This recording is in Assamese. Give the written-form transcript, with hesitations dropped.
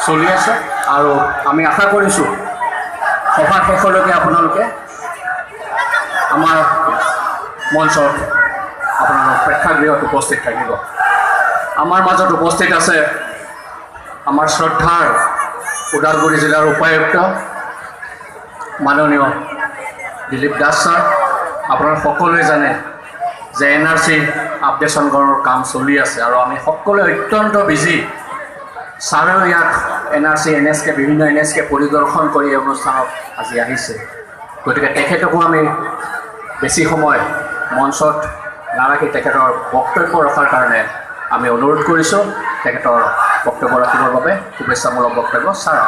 চলি আছে আৰু আমি আশা কৰিছোঁ সভা শেষলৈকে আপোনালোকে আমাৰ মঞ্চত আপোনালোক প্ৰেক্ষাগৃহত উপস্থিত থাকিব। আমাৰ মাজত উপস্থিত আছে আমাৰ শ্ৰদ্ধাৰ ওদালগুৰি জিলাৰ উপায়ুক্ত মাননীয় দিলীপ দাস ছাৰ। আপোনালোক সকলোৱে জানে যে NRC আপডেশ্যন কৰাৰ কাম চলি আছে আৰু আমি সকলোৱে অত্যন্ত বিজি। ছাৰেও ইয়াত NRC NSK বিভিন্ন NSK পৰিদৰ্শন কৰি এই অনুষ্ঠানত আজি আহিছে, গতিকে তেখেতকো আমি বেছি সময় মঞ্চত নাৰাখি তেখেতৰ বক্তব্য ৰখাৰ কাৰণে আমি অনুৰোধ কৰিছোঁ। তেখেতৰ বক্তব্য ৰাখিবৰ বাবে শুভেচ্ছামূলক বক্তব্য ছাৰ।